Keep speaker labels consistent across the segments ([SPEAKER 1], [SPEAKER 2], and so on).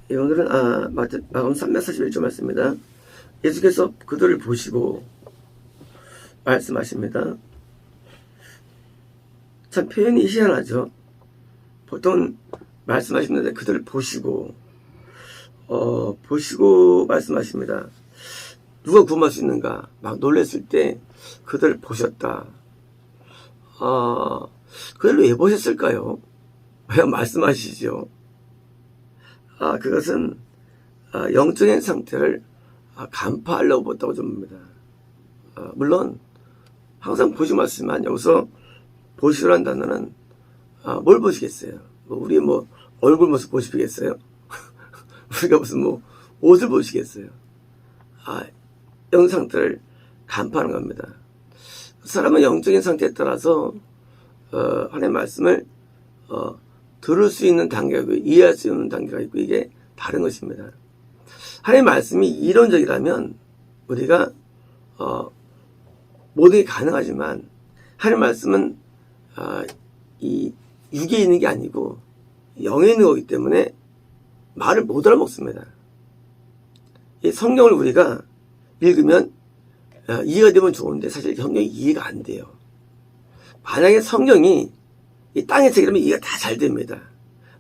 [SPEAKER 1] 오늘은 마가복음 341조 말씀입니다. 예수께서 그들을 보시고 말씀하십니다. 참 표현이 희한하죠. 보통 말씀하시는데 그들을 보시고 말씀하십니다. 누가 구원할 수 있는가? 막 놀랬을 때 그들을 보셨다. 그들을 왜 보셨을까요? 왜 말씀하시죠? 그것은 영적인 상태를 간파하려고 봤다고 좀 봅니다. 물론 항상 보지 말지만 여기서 보시라는 단어는 뭘 보시겠어요? 우리 얼굴 모습 보시겠어요? 우리가 무슨 옷을 보시겠어요? 영 상태를 간파하는 겁니다. 사람은 영적인 상태에 따라서 하나님의 말씀을 들을 수 있는 단계가 있고 이해할 수 있는 단계가 있고 이게 다른 것입니다. 하나님의 말씀이 이론적이라면 우리가 모든 게 가능하지만 하나님의 말씀은 이 육에 있는 게 아니고 영에 있는 거기 때문에 말을 못 알아먹습니다. 이 성경을 우리가 읽으면 이해가 되면 좋은데 사실 성경이 이해가 안 돼요. 만약에 성경이 이 땅의 책이라면 이해가 다 잘 됩니다.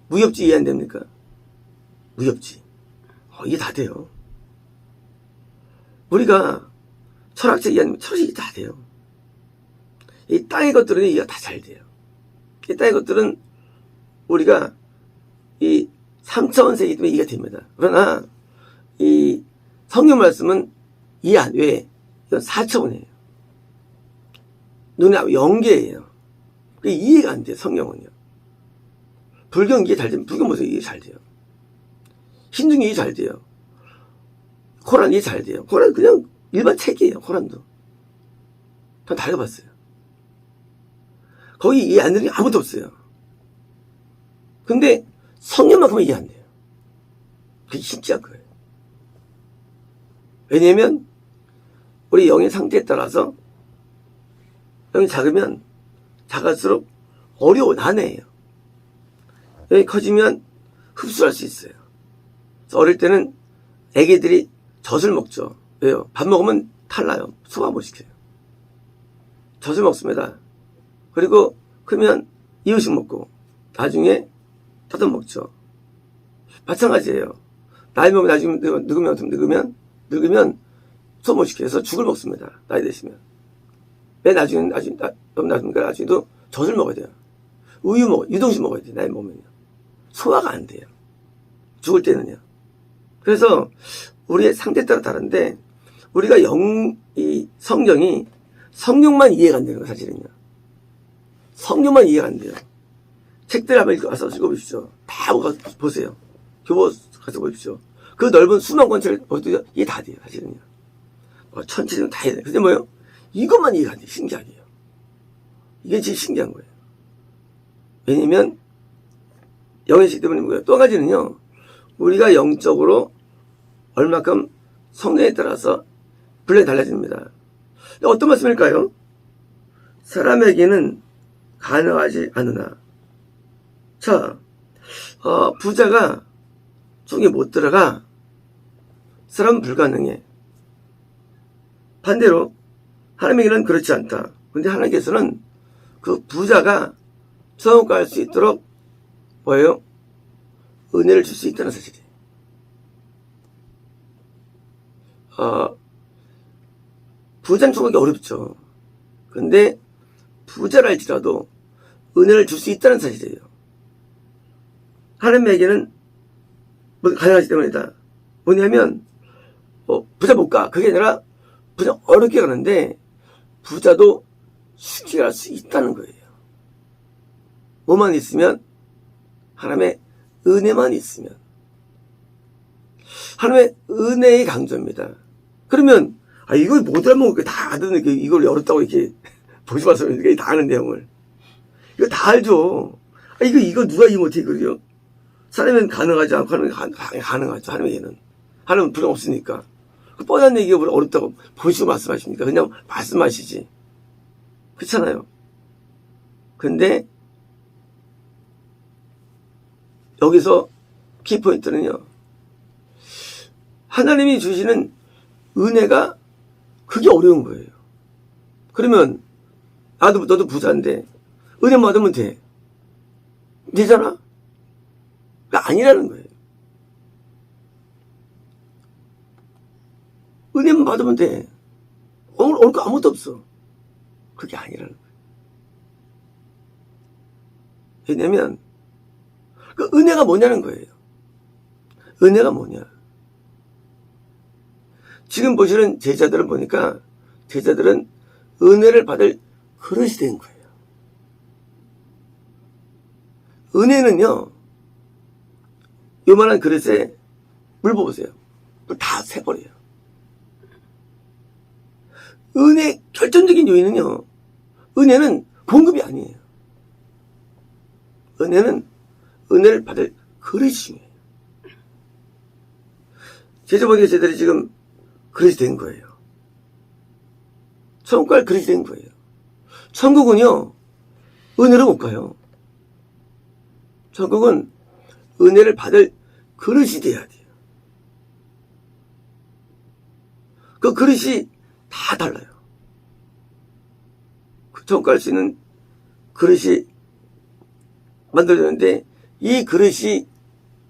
[SPEAKER 1] 무협지 이해 안 됩니까? 무협지. 이해 다 돼요. 우리가 철학책 이해하면 철학이 다 돼요. 이 땅의 것들은 이해가 다 잘 돼요. 이 땅의 것들은 우리가 이 3차원 세계이기 때문에 이해가 됩니다. 그러나 이 성경 말씀은 이해 안 돼. 이건 4차원이에요. 눈에 영계예요. 이해가 안 돼요. 성경은요. 불경 이해 잘 되면 불경 모습 이해 잘 돼요. 힌두교 이해 잘 돼요. 코란 이해 잘 돼요. 코란 그냥 일반 책이에요. 코란도. 전 다 읽어봤어요. 거기 이해 안 되는 게 아무것도 없어요. 근데 성경만큼은 이해 안 돼요. 그게 신기한 거예요. 왜냐면 우리 영의 상태에 따라서 영이 작으면 작을수록 난해해요. 영이 커지면 흡수할 수 있어요. 그래서 어릴 때는 애기들이 젖을 먹죠. 왜요? 밥 먹으면 탈나요. 소화 못 시켜요. 젖을 먹습니다. 그리고 크면 이유식 먹고 나중에 떠도 먹죠. 마찬가지예요. 나이 먹으면 나중에 늙으면 소화 못 시켜서 죽을 먹습니다. 나이 드시면. 왜 나중에도 젖을 먹어야 돼요. 유동식 먹어야 돼요. 나이 먹으면요. 소화가 안 돼요. 죽을 때는요. 그래서 우리의 상태에 따라 다른데 우리가 이 성경만 이해가 안 되는 거예요. 사실은요. 성경만 이해가 안 돼요. 책들 한번 가서 읽어보십시오. 다 보세요. 교보 가서 보십시오. 그 넓은 수만 권책을 보셔도 이해 다 돼요. 사실은요. 천체는 다 해야 돼요. 근데 이것만 이해가 안 돼요. 신기하게요. 이게 제일 신기한 거예요. 왜냐면 영의 식 때문에 뭐예요? 또 한 가지는요. 우리가 영적으로 얼마큼 성령에 따라서 분량이 달라집니다. 어떤 말씀일까요? 사람에게는 가능하지 않으나. 자, 부자가 속에 못 들어가. 사람은 불가능해. 반대로 하나님에게는 그렇지 않다. 근데 하나님께서는 그 부자가 천국 갈 수 있도록 뭐예요? 은혜를 줄 수 있다는 사실이에요. 부자는 천국이 어렵죠. 근데 부자랄지라도 은혜를 줄 수 있다는 사실이에요. 하나님에게는 가능하기 때문이다. 뭐냐면 부자 못 가. 그게 아니라 부자 어렵게 가는데 부자도 쉽게 갈 수 있다는 거예요. 뭐만 있으면 하나님의 은혜만 있으면 하나님의 은혜의 강조입니다. 그러면 이걸 못 알아먹고 다 아는 게 이걸 어렵다고 이렇게 보지 마세요. 이게 다 아는 내용을 이거 다 알죠. 이거 누가 이해 못해 이거요? 사람은 가능하지 않고 하나님은 가능하죠. 하나님은 불행 없으니까. 그 뻔한 얘기가 뭘 어렵다고 보시고 말씀하십니까? 그냥 말씀하시지. 그렇잖아요. 근데 여기서 키포인트는요. 하나님이 주시는 은혜가 그게 어려운 거예요. 그러면 너도 부자인데 은혜 받으면 되잖아? 그게 아니라는 거예요. 은혜만 받으면 돼. 올 거 아무것도 없어. 그게 아니라는 거예요. 왜냐면 그 은혜가 뭐냐는 거예요. 은혜가 뭐냐. 지금 보시는 제자들은 보니까 제자들은 은혜를 받을 그릇이 된 거예요. 은혜는요, 요만한 그릇에 물 부으세요. 물 다 새버려요. 은혜 결정적인 요인은요, 은혜는 공급이 아니에요. 은혜는 은혜를 받을 그릇이 중요해요. 제자보니까 제자들이 지금 그릇이 된 거예요. 천국 갈 그릇이 된 거예요. 천국은요, 은혜로 못 가요. 천국은 은혜를 받을 그릇이 돼야 돼요. 그 그릇이 다 달라요. 그 천국 갈 수 있는 그릇이 만들어지는데, 이 그릇이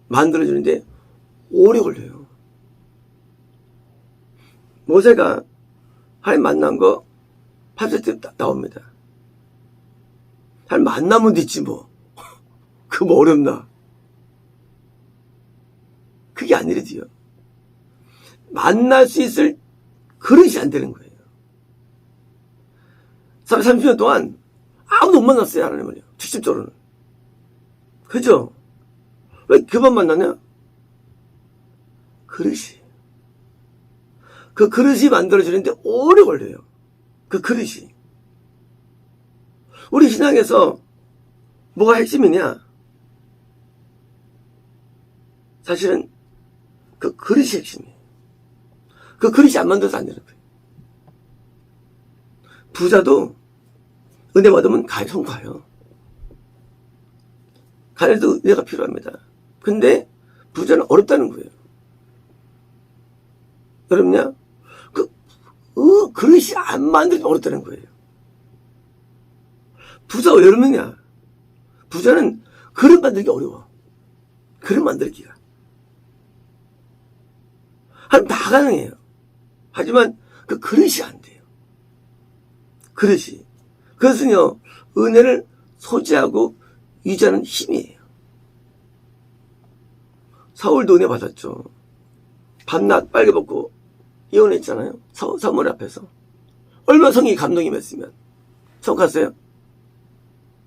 [SPEAKER 1] 만들어지는데 오래 걸려요. 모세가 하나님 만난 거 8절 때 나옵니다. 하나님 만나면 됐지 뭐. 그거 뭐 어렵나. 그게 아니래지요. 만날 수 있을 그릇이 안 되는 거예요. 30년 동안 아무도 못 만났어요, 하나님을요. 직접적으로는. 그죠? 왜 그만 만나냐? 그릇이. 그 그릇이 만들어지는데 오래 걸려요. 그 그릇이. 우리 신앙에서 뭐가 핵심이냐? 사실은 그 그릇이 핵심이에요. 그 그릇이 안 만들어서 안 되는 거예요. 부자도 은혜 받으면 성 가요. 가는데도 은혜가 필요합니다. 근데 부자는 어렵다는 거예요. 어렵냐? 그릇이 안 만들면 어렵다는 거예요. 부자가 왜 어렵느냐? 부자는 그릇 만들기 어려워. 그릇 만들기가. 하여튼 다 가능해요. 하지만 그 그릇이 안 돼요. 그릇이. 그것은요, 은혜를 소지하고 유지하는 힘이에요. 사울도 은혜 받았죠. 밤낮 빨개 벗고 예언했잖아요. 사무엘 앞에서. 얼마나 성이 감동임했으면. 성 갔어요?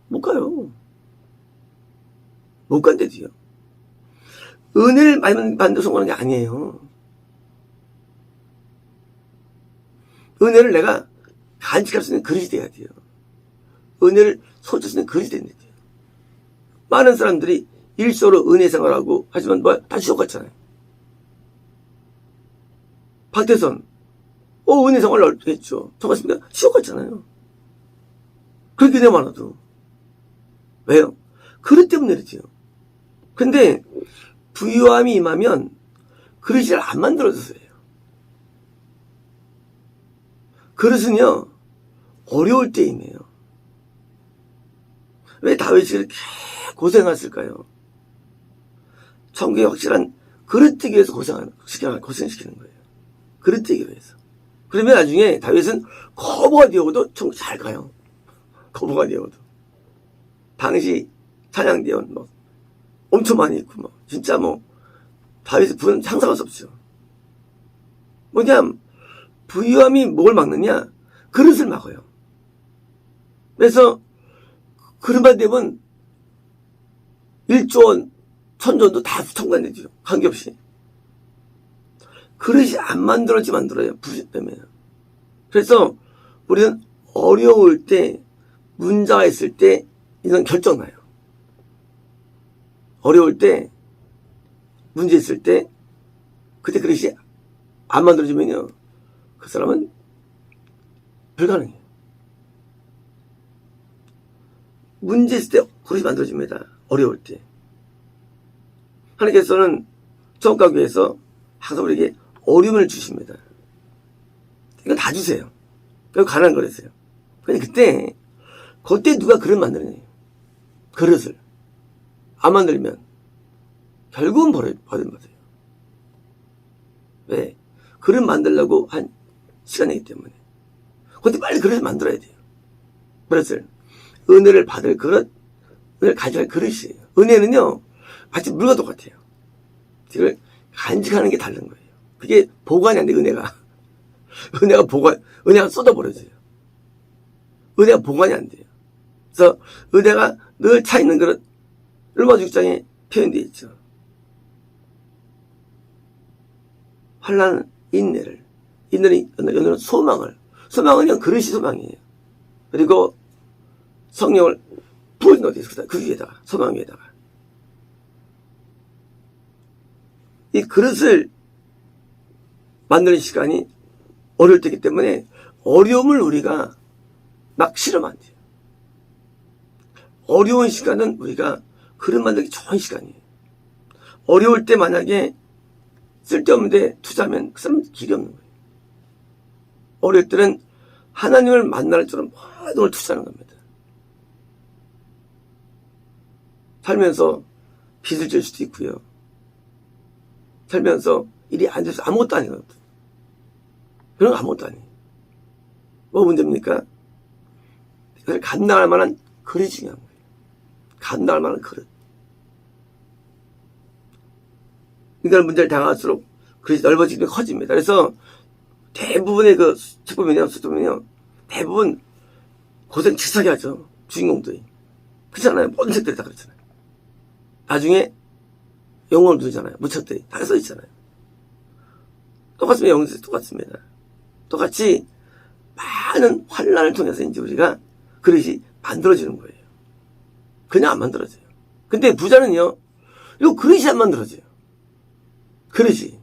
[SPEAKER 1] 못 가요. 못 간대도요. 은혜를 많이 받는 성공하는 게 아니에요. 은혜를 내가 간직할 수 있는 그릇이 돼야 돼요. 은혜를 소지할 수 있는 그릇이 돼야 돼요. 많은 사람들이 일소로 은혜 생활하고 하지만 다 지옥 갔잖아요. 박태선, 은혜 생활을 했죠. 정말습니까? 지옥 갔잖아요. 그렇게 은혜 많아도. 왜요? 그릇 때문에 그러지요. 근데 부유함이 임하면 그릇이 잘 안 만들어져서요. 그릇은요, 어려울 때 임해요. 왜 다윗이 그렇게 고생했을까요? 천국에 확실한 그릇 되기 위해서 고생시키는 거예요. 그릇 되기 위해서. 그러면 나중에 다윗은 거부가 되어도 천국 잘 가요. 거부가 되어도. 당시 찬양대원 엄청 많이 있고 진짜 다윗의 부는 상상할 수 없죠. 뭐냐, 부유함이 뭘 막느냐? 그릇을 막아요. 그래서 그릇만 되면 1조 원, 1000조원도 다 청구해내죠. 관계없이. 그릇이 안 만들어요. 부실 때문에. 그래서 우리는 어려울 때, 문제가 있을 때 이런 결정나요. 어려울 때, 문제 있을 때, 그때 그릇이 안 만들어지면요, 그 사람은 불가능해요. 문제 있을 때 그릇이 만들어집니다. 어려울 때. 하나님께서는 천국 가기 위해서 항상 우리에게 어려움을 주십니다. 이거 다 주세요. 그리고 가난한 거라서요. 근데 그때 누가 그릇 만들어내요. 그릇을. 안 만들면 결국은 버림받아요. 왜? 그릇 만들려고 한 시간이기 때문에. 그때 빨리 그릇을 만들어야 돼요. 그릇을. 은혜를 받을 그릇, 은혜를 가져갈 그릇이에요. 은혜는요, 마치 물과 똑같아요. 이걸 간직하는 게 다른 거예요. 그게 보관이 안 돼, 은혜가. 은혜가 쏟아버려져요. 은혜가 보관이 안 돼요. 그래서 은혜가 늘 차 있는 그릇, 로마서 6장에 표현되어 있죠. 환난 인내를, 인내는 소망은요, 그릇이 소망이에요. 그리고 성령을 부어준 어디 있어요? 그 위에다가, 소망 위에다가. 이 그릇을 만드는 시간이 어려울 때이기 때문에 어려움을 우리가 막 싫으면 안 돼요. 어려운 시간은 우리가 그릇 만들기 좋은 시간이에요. 어려울 때 만약에 쓸데없는 데 투자하면 그 사람은 길이 없는 거예요. 어려울 때는 하나님을 만날 줄은 모든 걸 투자하는 겁니다. 살면서 빚을 질 수도 있고요. 살면서 일이 안 돼서 아무것도 아니거든요. 그런 거 아무것도 아니에요. 뭐 문제입니까? 그래서 감당할 만한 그릇이 중요한 거예요. 감당할 만한 그릇. 이런 문제를 당할수록 그릇이 넓어지면 커집니다. 그래서 대부분의 그 수도면요, 대부분 고생 치사하게 하죠. 주인공들이. 그렇잖아요. 모든 책들이 다 그렇잖아요. 나중에 영혼을 누르잖아요. 무척들이 다 써있잖아요. 똑같습니다. 영혼들이 똑같습니다. 똑같이 많은 환난을 통해서 이제 우리가 그릇이 만들어지는 거예요. 그냥 안 만들어져요. 근데 부자는요, 이거 그릇이 안 만들어져요. 그릇이.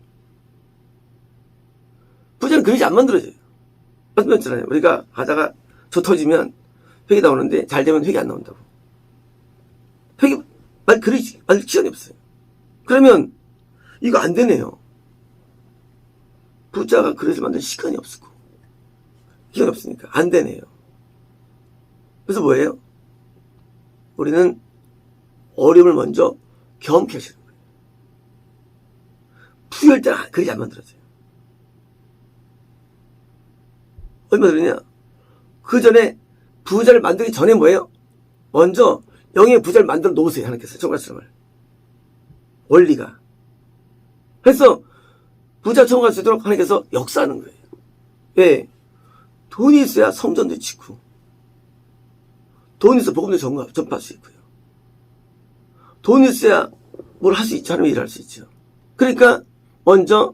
[SPEAKER 1] 부자는 그릇이 안 만들어져요. 말씀드렸잖아요. 우리가 가다가 저 터지면 획이 나오는데 잘 되면 획이 안 나온다고. 그릇이 만들 기간이 없어요. 그러면 이거 안 되네요. 부자가 그릇을 만들 시간이 없고 기간이 없으니까 안 되네요. 그래서 뭐예요? 우리는 어려움을 먼저 경험케 하시는 거예요. 부유할 때는 그릇이 안 만들어져요. 얼마 전이냐? 그 전에 부자를 만들기 전에 뭐예요? 먼저 영의 부자를 만들어 놓으세요. 하나님께서 청각성을. 원리가. 그래서 부자 청각할 수 있도록 하나님께서 역사하는 거예요. 왜? 돈이 있어야 성전도 짓고, 돈이 있어 복음도 전파할 수 있고요. 돈이 있어야 뭘 할 수 있죠. 하나님의 일을 할 수 있죠. 그러니까 먼저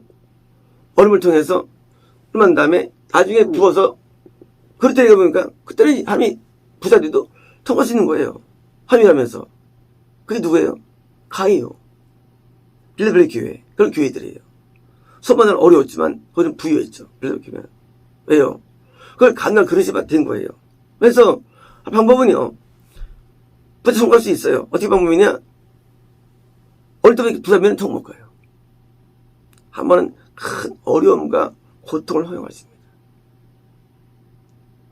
[SPEAKER 1] 어려움을 통해서 그런 다음에 나중에 부어서 그럴 때 보니까 그때는 하나님이 부자들도 통할 수 있는 거예요. 하나님이라면서. 그게 누구예요? 가이요. 빌라델비아 교회. 그런 교회들이에요. 소만은 어려웠지만 거기는 부유했죠. 빌라델비아 교회는. 왜요? 그걸 간날 그릇이 된 거예요. 그래서 방법은요. 부자 통과할 수 있어요. 어떻게 방법이냐? 어릴 때부터 부자면 통 못 가요. 한 번은 큰 어려움과 고통을 허용하십니다.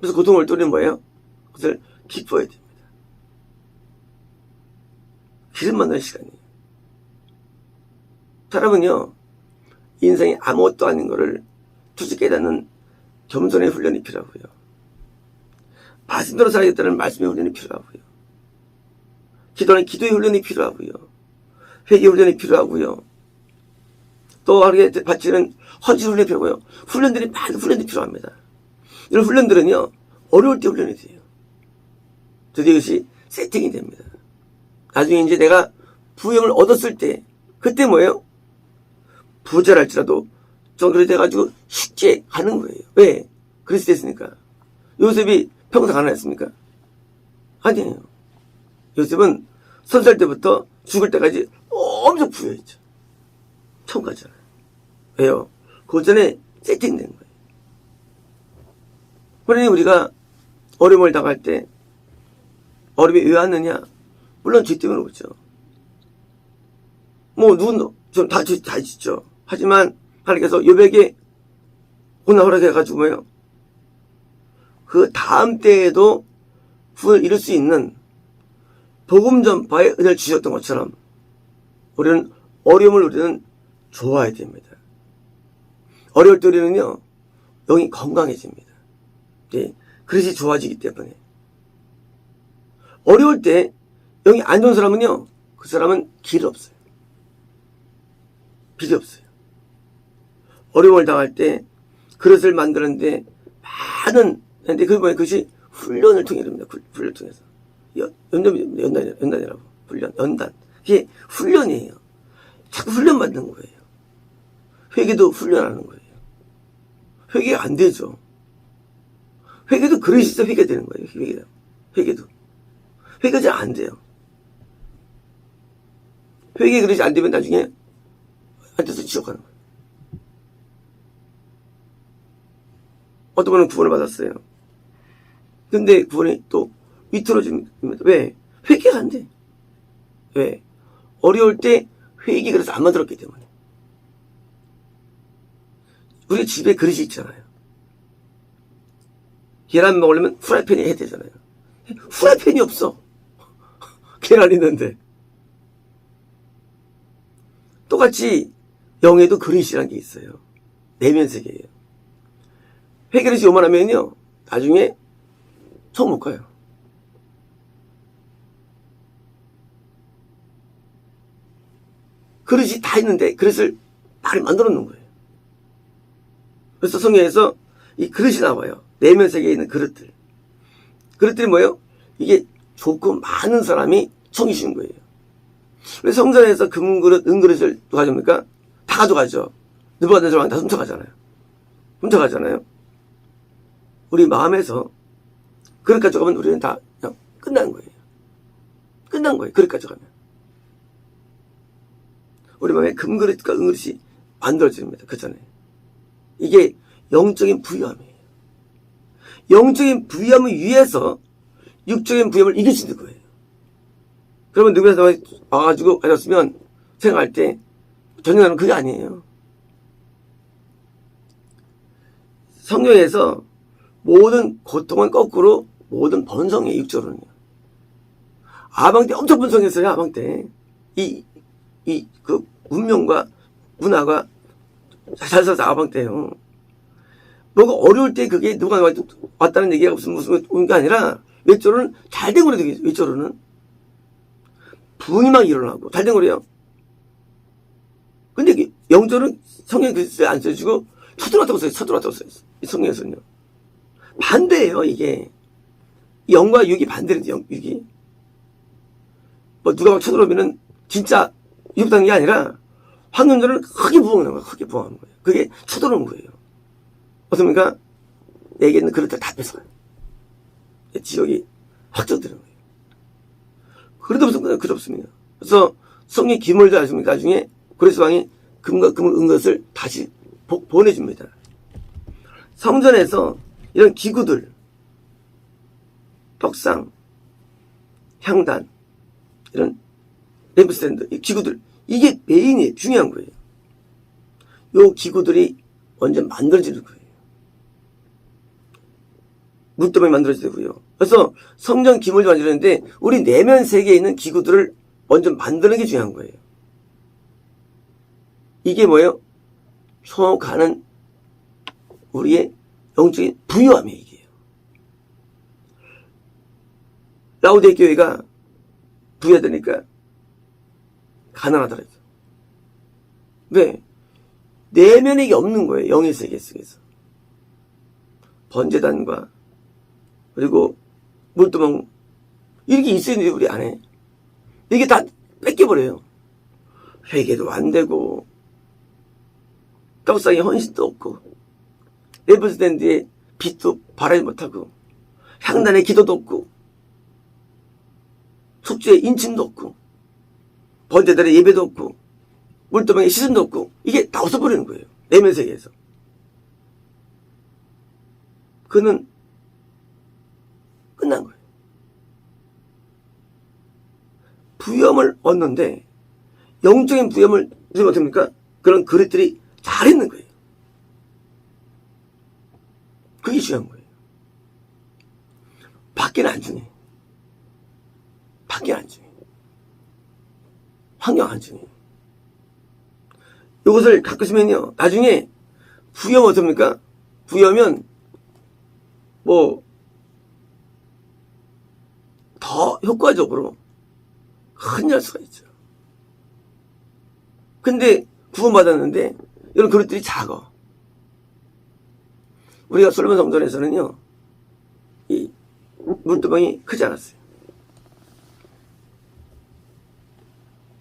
[SPEAKER 1] 그래서 고통을 뚫는 뭐예요? 그것을 기뻐해야 됩니다. 기름 만나는 시간이에요. 사람은요, 인생이 아무것도 아닌 거를 투지 깨닫는 겸손의 훈련이 필요하고요. 말씀대로 살아야겠다는 말씀의 훈련이 필요하고요. 기도는 기도의 훈련이 필요하고요. 회개 훈련이 필요하고요. 또 하루에 바치는 헌신 훈련이 필요하고요. 많은 훈련이 필요합니다. 이런 훈련들은요, 어려울 때 훈련이 돼요. 드디어 이것이 세팅이 됩니다. 나중에 이제 내가 부형을 얻었을 때, 그때 뭐예요? 부자랄지라도 좀 그래 돼가지고 쉽게 가는 거예요. 왜? 그리스도 됐으니까. 요셉이 평생 가난했습니까? 아니에요. 요셉은 30살 때부터 죽을 때까지 엄청 부유했죠. 처음 가잖아요. 왜요? 그 전에 세팅된 거예요. 그러니 우리가 어려움을 당할 때 어려움이 왜 왔느냐? 물론 죄 때문에 오죠. 뭐 누군도 좀 다 짓죠. 하지만 하나님께서 요백에 고난 허락해가지고 뭐예요? 그 다음 때에도 구원을 이룰 수 있는 복음 전파의 은혜를 주셨던 것처럼 우리는 어려움을 우리는 좋아해야 됩니다. 어려울 때 우리는요, 영이 건강해집니다. 예, 그릇이 좋아지기 때문에. 어려울 때 영이 안 좋은 사람은요, 그 사람은 길이 없어요. 길이 없어요. 어려움을 당할 때 그릇을 만드는데 많은, 근데 그것이 훈련을 통해 됩니다. 훈련을 통해서. 연단이라고. 연단. 이게 훈련이에요. 자꾸 훈련받는 거예요. 회개도 훈련하는 거예요. 회개가 안 되죠. 회개도 그릇이 있어 회개되는 거예요. 회개도. 회개가 잘 안 돼요. 회개 그릇이 안 되면 나중에 앉아서 지옥 가는 거예요. 어떤 분은 구원을 받았어요. 근데 구원이 또 위태로집니다. 왜? 회개가 안 돼. 왜? 어려울 때 회개 그릇을 안 만들었기 때문에. 우리 집에 그릇이 있잖아요. 계란 먹으려면 프라이팬이 해야 되잖아요. 프라이팬이 없어. 계란 있는데. 똑같이 영에도 그릇이라는 게 있어요. 내면 세계예요. 회그릇이 요만하면요, 나중에 총 못 가요. 그릇이 다 있는데 그릇을 많이 만들어 놓은 거예요. 그래서 성경에서 이 그릇이 나와요. 내면 세계에 있는 그릇들. 그릇들이 뭐예요? 이게 좋고 많은 사람이 청이 주는 거예요. 왜 성전에서 금그릇, 은그릇을 누가 가져옵니까? 다 가져가죠. 느부갓네살 왕이 다 훔쳐가잖아요. 훔쳐가잖아요. 우리 마음에서 그릇 가져가면 우리는 다 그냥 끝난 거예요. 끝난 거예요. 그릇 가져가면. 우리 마음에 금그릇과 은그릇이 만들어집니다. 그 전에. 이게 영적인 부유함이에요. 영적인 부유함을 위해서 육적인 부유함을 이길 수 있는 거예요. 그러면 누구에서 와가지고 가졌으면 생각할 때 전쟁하는 그게 아니에요. 성경에서 모든 고통은 거꾸로 모든 번성이에요. 육적으로는요. 아방 때 엄청 번성했어요. 아방 때. 그 운명과 문화가 잘 살아서 아방 때요. 뭐가 어려울 때 그게 누가 왔다는 얘기가 무슨 온 게 아니라 외적으로는 잘된 거래요. 외적으로는 부흥이 막 일어나고 잘된 거래요. 근데 영적으로는 성경 글쎄 안 써주고 쳐들어왔다고 써요. 쳐들어왔다고 써요. 이 성경에서는요. 반대예요. 이게 영과 육이 반대래요. 육이 뭐 누가 막 쳐들어오면은 진짜 유혹당한 게 아니라 황금절은 크게 부흥하는 거예요. 크게 부흥하는 거예요. 그게 쳐들어오는 거예요. 어떻습니까? 내게 있는 그릇들 다 뺏어가요. 지역이 확정되는 거예요. 그래도 무슨 그렇습니다. 그래서 성령 기물도 아십니까? 나중에 고레스 왕이 금과 금을 은 것을 다시 보내줍니다. 성전에서 이런 기구들, 떡상, 향단, 이런 램프스탠드, 이 기구들, 이게 메인이에요. 중요한 거예요. 요 기구들이 완전 만들어지는 거예요. 물도망이 만들어지고요. 그래서 성전 기물도 만들었는데 우리 내면 세계에 있는 기구들을 먼저 만드는 게 중요한 거예요. 이게 뭐예요? 소원가는 우리의 영적인 부유함이에요. 이게요. 라오디게 교회가 부유하다니까 가난하더라고요. 왜? 내면에 이게 없는 거예요. 영의 세계 속에서. 번제단과 그리고 물도망 이렇게 있어야 되는데 우리 안에 이게 다 뺏겨버려요. 회개도 안 되고 떡상에 헌신도 없고 램프스탠드에 빛도 바라지 못하고 향단에 기도도 없고 속죄에 인침도 없고 번제단에 예배도 없고 물도망에 시선도 없고 이게 다 없어버리는 거예요. 내면 세계에서. 그는 끝난 거예요. 부유함을 얻는데 영적인 부유함을 누리면 어떻습니까? 그런 그릇들이 잘했는 거예요. 그게 중요한 거예요. 밖에는 안 중요해. 밖에는 안 중요해. 환경 안 중요해. 이것을 갖고 있으면요, 나중에 부여면 어떻습니까? 부여면 더 효과적으로 큰일 날 수가 있죠. 근데 구원받았는데 이런 그릇들이 작아. 우리가 솔로몬 성전에서는요, 이 물두멍이 크지 않았어요.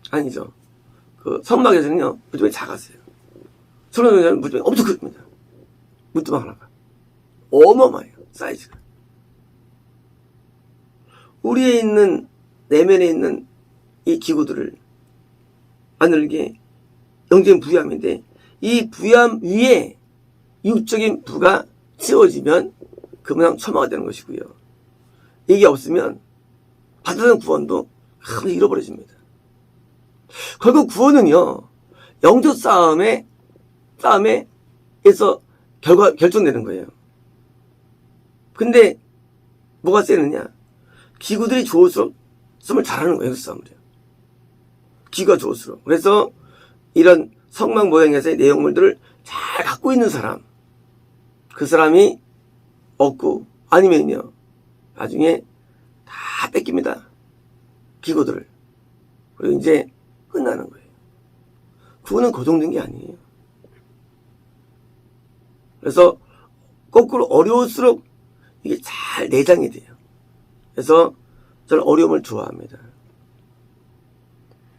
[SPEAKER 1] 아니죠. 그 성막에서는요, 물두멍이 작았어요. 솔로몬 성전은 물두멍이 엄청 큽니다. 물두멍 하나가. 어마어마해요, 사이즈가. 우리에 있는, 내면에 있는 이 기구들을 만드는 게 영적인 부유함인데, 이 부유함 위에 육적인 부가 채워지면 그만 소망이 되는 것이고요. 이게 없으면 받아든 구원도 한번 잃어버려집니다. 결국 구원은요, 영적 싸움에서 결정되는 거예요. 근데 뭐가 세느냐? 기구들이 좋을수록 싸움을 잘하는 거예요. 영적 싸움을요. 기구가 좋을수록. 그래서 이런 성막 모양에서의 내용물들을 잘 갖고 있는 사람, 그 사람이 얻고, 아니면요, 나중에 다 뺏깁니다. 기구들을. 그리고 이제 끝나는 거예요. 구원은 고정된 게 아니에요. 그래서 거꾸로 어려울수록 이게 잘 내장이 돼요. 그래서 저는 어려움을 좋아합니다.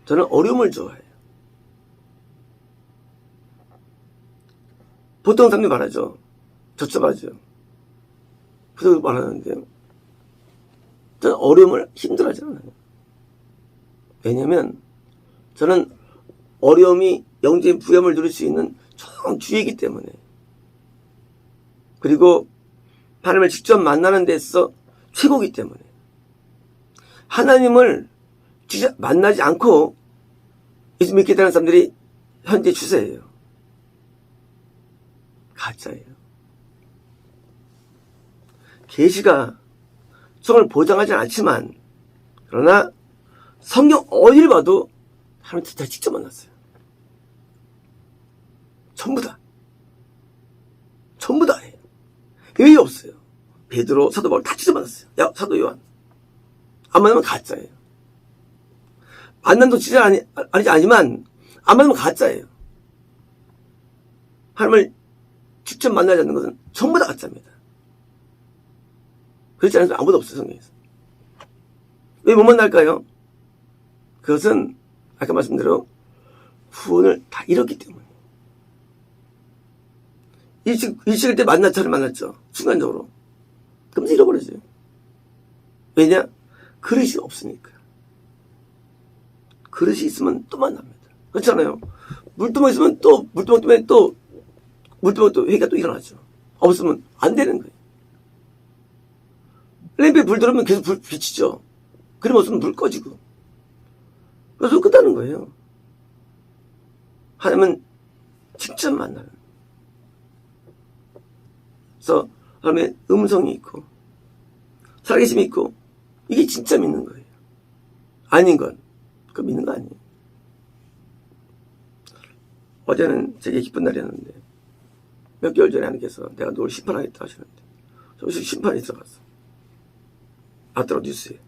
[SPEAKER 1] 저는 어려움을 좋아해요. 보통 사람들이 말하죠. 적잡하죠. 그래서 말하는데요. 저는 어려움을 힘들어하지 않아요. 왜냐면 저는 어려움이 영적인 부여함을 누릴 수 있는 좋은 기회이기 때문에, 그리고 하나님을 직접 만나는 데서 최고이기 때문에, 하나님을 직접 만나지 않고 예수 믿겠다는 사람들이 현재 추세예요. 가짜예요. 계시가 성을 보장하지 않지만, 그러나 성경 어디를 봐도 하나님 진짜 직접 만났어요. 전부 다. 전부 다예요. 왜 없어요? 베드로, 사도 바울 다 직접 만났어요. 사도 요한. 안 만나면 가짜예요. 만남도 진짜 아니지만 안 만나면 가짜예요. 하나님을 직접 만나지 않는 것은 전부 다 가짜입니다. 그렇지 않은 사람 아무도 없어요, 성경에서. 왜 못 만날까요? 그것은 아까 말씀대로 구원을 다 잃었기 때문에. 일찍일 때 만났죠, 만났죠. 순간적으로. 그럼 잃어버려져요. 왜냐? 그릇이 없으니까. 그릇이 있으면 또 만납니다. 그렇잖아요. 물두멍 있으면 또, 물두멍 때문에 또 회개가 또 일어나죠. 없으면 안 되는 거예요. 램프에 불 들어오면 계속 불 비치죠. 그럼 없으면 불 꺼지고. 그래서 끝나는 거예요. 하나님은 직접 만나는. 그래서 하나님의 음성이 있고, 살아계심이 있고, 이게 진짜 믿는 거예요. 아닌 건, 그거 믿는 거 아니에요. 어제는 되게 기쁜 날이었는데, 몇 개월 전에 하나님께서 내가 너를 심판하겠다 하시는데, 저 심판이 들어갔어. 아들어 뉴스에.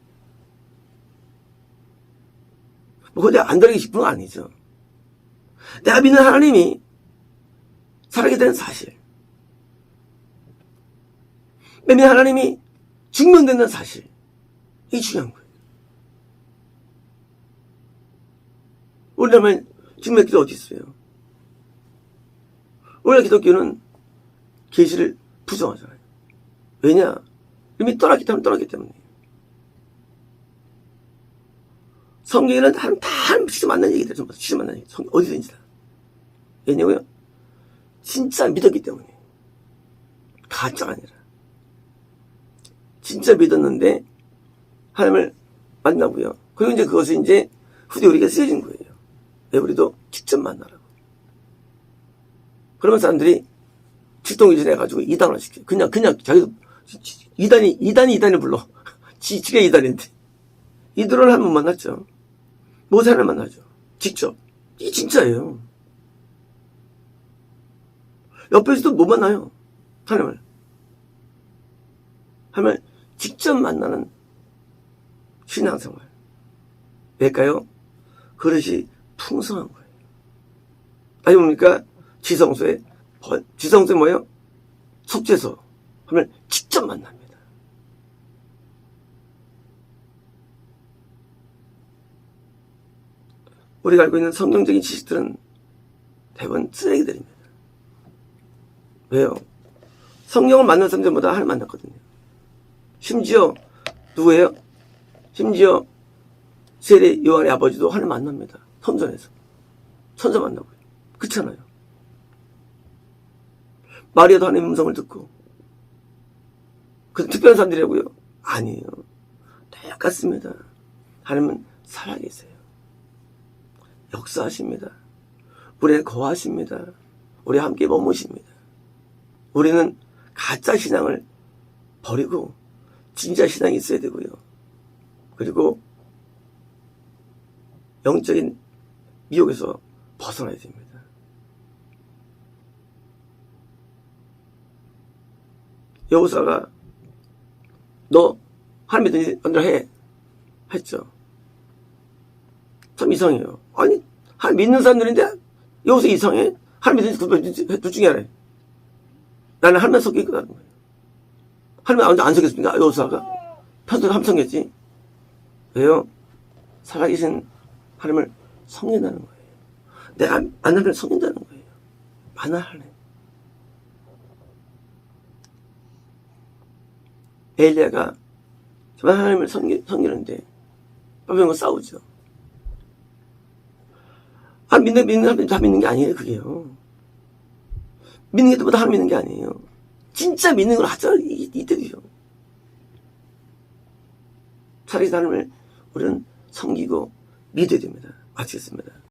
[SPEAKER 1] 뭐, 내가 안 들어가기 기쁜 건 아니죠. 내가 믿는 하나님이 살아게 된 사실. 내가 믿는 하나님이 증명된다는 사실. 이게 중요한 거예요. 우리나라는 증명 기도 어디 있어요? 우리나라 기독교는 계시를 부정하잖아요. 왜냐? 이미 떠났기 때문에. 성경에는 다 직접 만난 얘기들, 전부 직접 만난 얘기. 어디서든지 다. 왜냐고요? 진짜 믿었기 때문에. 가짜가 아니라. 진짜 믿었는데, 하나님을 만나고요. 그리고 이제 그것을 이제 후대 우리가 쓰여진 거예요. 왜 우리도 직접 만나라고. 그러면 사람들이 직동이전해가지고 이단을 시켜. 그냥 자기도 이단이 불러. 지가 이단인데. 이들을 한 번 만났죠. 모세를 만나죠. 직접. 이게 진짜예요. 옆에서도 못 만나요. 하나님을. 하나님을 직접 만나는 신앙생활. 왜일까요? 그릇이 풍성한 거예요. 아니 뭡니까? 지성소에 뭐예요? 속죄소 하면 직접 만납니다. 우리가 알고 있는 성경적인 지식들은 대부분 쓰레기들입니다. 왜요? 성경을 만난 사람들보다 하나님 만났거든요. 심지어 누구예요? 심지어 세례 요한의 아버지도 하나님 만납니다. 선전에서. 천사 만나고요. 그렇잖아요. 마리아도 하나님의 음성을 듣고. 그 특별한 사람들이라고요? 아니에요. 똑같습니다. 하나님은 살아계세요. 역사하십니다. 우리는 거하십니다. 우리와 함께 머무십니다. 우리는 가짜 신앙을 버리고 진짜 신앙이 있어야 되고요. 그리고 영적인 미혹에서 벗어나야 됩니다. 여호수아가 너 하나님 믿으니 언제나 해 했죠. 참 이상해요. 아니 하나님 믿는 사람들인데 여호수아 이상해? 하나님 믿으니 둘 중에 하나예요. 나는 하나님만 속이거든. 하나님 안 속였습니까? 여호수아가 편도를 함성했지. 왜요? 살아계신 하나님을 섬긴다는 거예요. 내가 하나님을 섬긴다는 거예요. 만날 하나님. 엘리야가 정말 하나님을 섬기는데 밤에 싸우죠. 믿는 하나님 다 믿는 게 아니에요. 그게요. 믿는 게 또보다 하나님 믿는 게 아니에요. 진짜 믿는 걸 하자. 이때도요. 살아계신 하나님을 우리는 섬기고 믿어야 됩니다. 마치겠습니다.